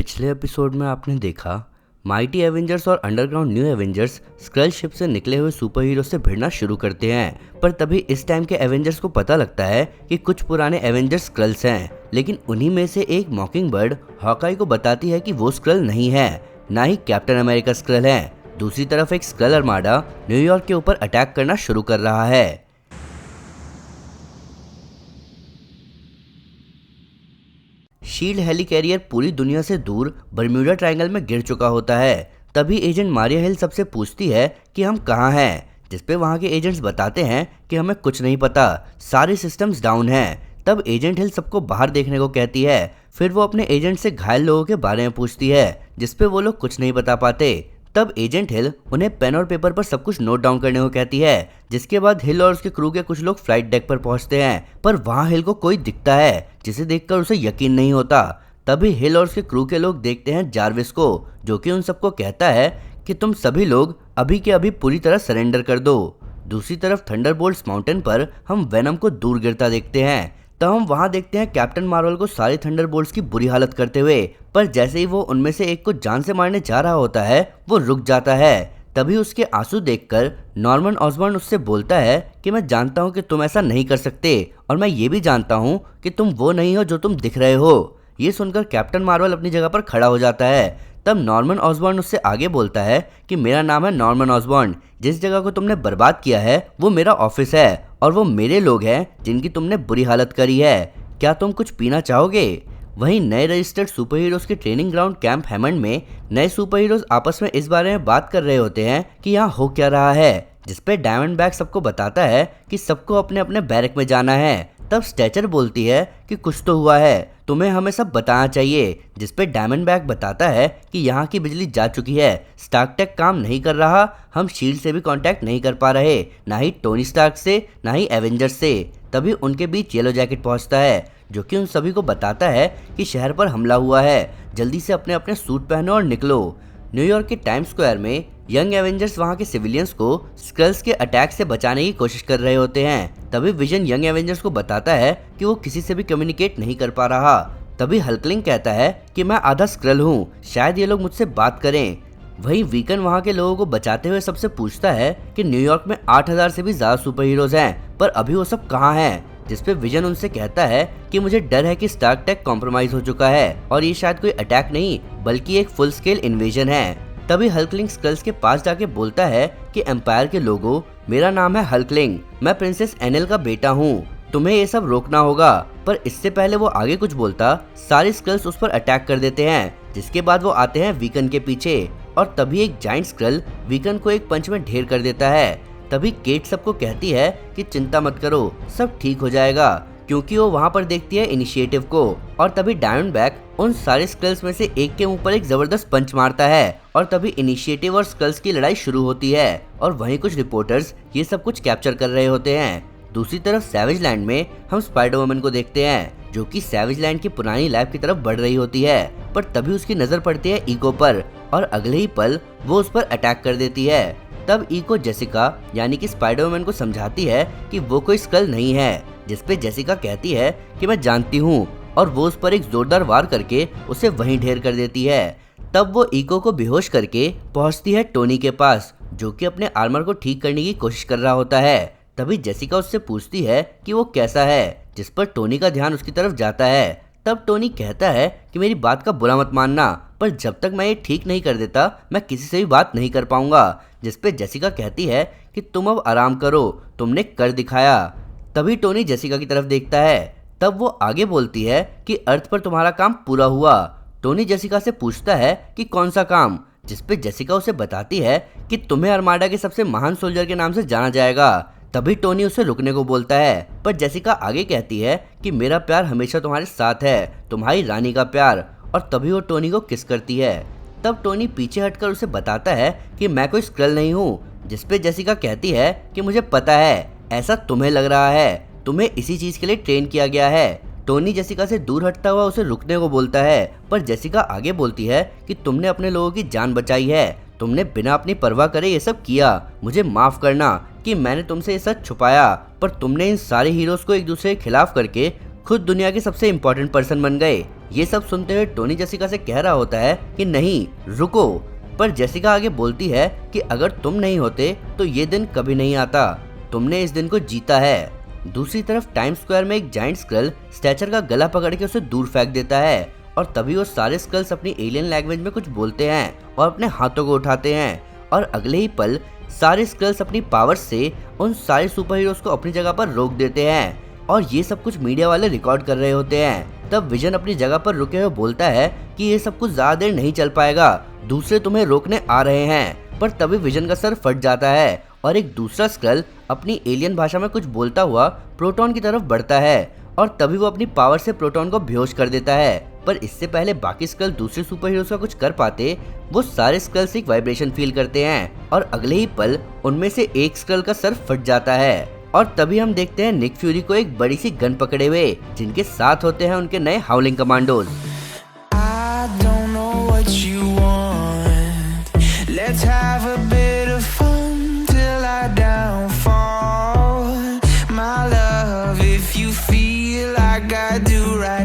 पिछले एपिसोड में आपने देखा माइटी एवेंजर्स और underground new Avengers Skrull ship से निकले हुए सुपर हीरो से भिड़ना शुरू करते हैं। पर तभी इस टाइम के एवेंजर्स को पता लगता है कि कुछ पुराने एवेंजर्स स्क्रल्स हैं, लेकिन उन्हीं में से एक मॉकिंगबर्ड हॉकाई को बताती है कि वो स्क्रल नहीं है, ना ही कैप्टन अमेरिका स्क्रल है। दूसरी तरफ एक स्क्रल आर्माडा न्यूयॉर्क के ऊपर अटैक करना शुरू कर रहा है। शील्ड हेलिकैरियर पूरी दुनिया से दूर बर्म्यूडा ट्रायंगल में गिर चुका होता है। तभी एजेंट मारिया हिल सबसे पूछती है कि हम कहाँ हैं, जिसपे वहाँ के एजेंट्स बताते हैं कि हमें कुछ नहीं पता, सारे सिस्टम्स डाउन हैं। तब एजेंट हिल सबको बाहर देखने को कहती है। फिर वो अपने एजेंट से घायल लोगों के बारे में पूछती है, जिसपे वो लोग कुछ नहीं बता पाते। तब एजेंट हिल उन्हें पेन और पेपर पर सब कुछ नोट डाउन करने को कहती है। जिसके बाद हिल और उसके क्रू के कुछ लोग फ्लाइट डेक पर पहुंचते हैं, पर वहां हिल को कोई दिखता है जिसे देखकर उसे यकीन नहीं होता। तभी हिल और उसके क्रू के लोग देखते हैं जार्विस को, जो कि उन सबको कहता है कि तुम सभी लोग अभी के अभी पूरी तरह सरेंडर कर दो। दूसरी तरफ थंडरबोल्ट्स माउंटेन पर हम वेनम को दूर गिरता देखते हैं। तब हम वहां देखते हैं कैप्टन मार्वल को सारे थंडरबोल्ट्स की बुरी हालत करते हुए, पर जैसे ही वो उनमें से एक को जान से मारने जा रहा होता है वो रुक जाता है। तभी उसके आंसू देखकर नॉर्मन ऑसबॉर्न उससे बोलता है कि मैं जानता हूं कि तुम ऐसा नहीं कर सकते, और मैं ये भी जानता हूं कि तुम वो नहीं हो जो तुम दिख रहे हो। ये सुनकर कैप्टन मार्वल अपनी जगह पर खड़ा हो जाता है। तब नॉर्मन ऑसबॉर्न उससे आगे बोलता है कि मेरा नाम है नॉर्मन ऑसबॉर्न, जिस जगह को तुमने बर्बाद किया है वो मेरा ऑफिस है, और वो मेरे लोग हैं जिनकी तुमने बुरी हालत करी है। क्या तुम कुछ पीना चाहोगे? वहीं नए रजिस्टर्ड सुपर हीरोज के ट्रेनिंग ग्राउंड कैंप हेमंड में नए सुपर हीरोज आपस में इस बारे में बात कर रहे होते हैं कि यहाँ हो क्या रहा है, जिसपे डायमंडबैग सबको बताता है कि सबको अपने अपने बैरक में जाना है। तब स्ट्रेचर बोलती है कि कुछ तो हुआ है, तुम्हें हमें सब बताना चाहिए। जिसपे डायमंडबैग बताता है कि यहाँ की बिजली जा चुकी है, स्टार्क टेक काम नहीं कर रहा, हम शील्ड से भी कांटेक्ट नहीं कर पा रहे, ना ही टोनी स्टार्क से, ना ही एवेंजर्स से। तभी उनके बीच येलो जैकेट पहुंचता है, जो कि उन सभी को बताता है कि शहर पर हमला हुआ है, जल्दी से अपने अपने सूट पहनो और निकलो। न्यूयॉर्क के टाइम स्क्वायर में यंग एवेंजर्स वहां के सिविलियंस को स्क्रल्स के अटैक से बचाने की कोशिश कर रहे होते हैं। तभी विजन यंग एवेंजर्स को बताता है कि वो किसी से भी कम्युनिकेट नहीं कर पा रहा। तभी हल्कलिंग कहता है कि मैं आधा स्क्रल हूँ, शायद ये लोग मुझसे बात करें। वहीं वीकन वहां के लोगों को बचाते हुए सबसे पूछता है कि न्यूयॉर्क में 8000 से भी ज्यादा सुपर हीरोज हैं, पर अभी वो सब कहाँ हैं? जिसपे विजन उनसे कहता है कि मुझे डर है कि स्टार्क टेक कॉम्प्रोमाइज हो चुका है, और ये शायद कोई अटैक नहीं बल्कि एक फुल स्केल इन्वेजन है। तभी हल्कलिंग स्क्रल्स के पास जाके बोलता है कि एम्पायर के लोगों, मेरा नाम है हल्कलिंग, मैं प्रिंसेस एनेल का बेटा हूँ, तुम्हें ये सब रोकना होगा। पर इससे पहले वो आगे कुछ बोलता, सारे स्क्रल्स उस पर अटैक कर देते हैं। जिसके बाद वो आते हैं वीकन के पीछे, और तभी एक जाइंट स्क्रल वीकन को एक पंच में ढेर कर देता है। तभी केट सबको कहती है कि चिंता मत करो, सब ठीक हो जाएगा, क्योंकि वो वहां पर देखती है इनिशिएटिव को। और तभी डायमंडबैग उन सारे स्क्रल्स में से एक के मुंह पर एक जबरदस्त पंच मारता है, और तभी इनिशिएटिव और स्क्रल्स की लड़ाई शुरू होती है, और वहीं कुछ रिपोर्टर्स ये सब कुछ कैप्चर कर रहे होते हैं। दूसरी तरफ सैवेज लैंड में हम स्पाइडर वुमन को देखते हैं, जो कि सैवेज लैंड की पुरानी लैब की तरफ बढ़ रही होती है। पर तभी उसकी नजर पड़ती है ईगो पर, और अगले ही पल वो उस पर अटैक कर देती है। तब ईगो जेसिका यानी कि स्पाइडर वुमन को समझाती है कि वो कोई स्क्रल नहीं है, जिसपे जेसिका कहती है कि मैं जानती हूँ, और वो उस पर एक जोरदार वार करके उसे वहीं ढेर कर देती है। तब वो ईगो को बेहोश करके पहुंचती है टोनी के पास, जो कि अपने आर्मर को ठीक करने की कोशिश कर रहा होता है। तभी जेसिका उससे पूछती है कि वो कैसा है, जिस पर टोनी का ध्यान उसकी तरफ जाता है। तब टोनी कहता है कि मेरी बात का बुरा मत मानना, पर जब तक मैं ये ठीक नहीं कर देता मैं किसी से भी बात नहीं कर पाऊंगा। जिसपे जेसिका कहती है कि तुम अब आराम करो, तुमने कर दिखाया। तभी टोनी जेसिका की तरफ देखता है। तब वो आगे बोलती है कि अर्थ पर तुम्हारा काम पूरा हुआ। टोनी जेसिका से पूछता है कि कौन सा काम, जिसपे जेसिका उसे बताती है कि तुम्हें आर्माडा के सबसे महान सोल्जर के नाम से जाना जाएगा। तभी टोनी उसे रुकने को बोलता है, पर जेसिका आगे कहती है कि मेरा प्यार हमेशा तुम्हारे साथ है, तुम्हारी रानी का प्यार। और तभी वो टोनी को किस करती है। तब टोनी पीछे हटकर उसे बताता है कि मैं कोई स्क्रल नहीं हूँ, जिसपे जेसिका कहती है कि मुझे पता है, ऐसा तुम्हें लग रहा है, तुम्हें इसी चीज के लिए ट्रेन किया गया है। टोनी जेसिका से दूर हटता हुआ उसे रुकने को बोलता है, पर जेसिका आगे बोलती है कि तुमने अपने लोगों की जान बचाई है, तुमने बिना अपनी परवाह करे ये सब किया, मुझे माफ करना कि मैंने तुमसे ये सच छुपाया, पर तुमने इन सारे हीरोज को एक दूसरे के खिलाफ करके खुद दुनिया के सबसे इम्पोर्टेंट पर्सन बन गए। ये सब सुनते हुए टोनी जेसिका से कह रहा होता है कि नहीं रुको, पर जेसिका आगे बोलती है कि अगर तुम नहीं होते तो ये दिन कभी नहीं आता, तुमने इस दिन को जीता है। दूसरी तरफ टाइम स्क्वायर में एक जाइंट स्क्रल स्टैचर का गला पकड़ के उसे दूर फेंक देता है और तभी वो सारे स्कल्स अपनी एलियन लैंग्वेज में कुछ बोलते हैं और अपने हाथों को उठाते हैं और अगले ही पल सारे स्कल्स अपनी पावर से उन सारे सुपर हीरोज को अपनी जगह पर रोक देते हैं और ये सब कुछ मीडिया वाले रिकॉर्ड कर रहे होते हैं। तब विजन अपनी जगह पर रुके हुए बोलता है कि ये सब कुछ ज्यादा देर नहीं चल पाएगा, दूसरे तुम्हें रोकने आ रहे हैं। पर तभी विजन का सर फट जाता है और एक दूसरा स्क्रल अपनी एलियन भाषा में कुछ बोलता हुआ प्रोटॉन की तरफ बढ़ता है और तभी वो अपनी पावर से प्रोटॉन को बेहोश कर देता है। पर इससे पहले बाकी स्क्रल दूसरे सुपर हीरोज का कुछ कर पाते, वो सारे स्क्रल्स एक वाइब्रेशन फील करते हैं और अगले ही पल उनमें से एक स्क्रल का सर फट जाता है और तभी हम देखते हैं निक फ्यूरी को एक बड़ी सी गन पकड़े हुए, जिनके साथ होते हैं उनके नए हाउलिंग commandos. Let's have a bit of fun till I downfall, my love. If you feel like I do right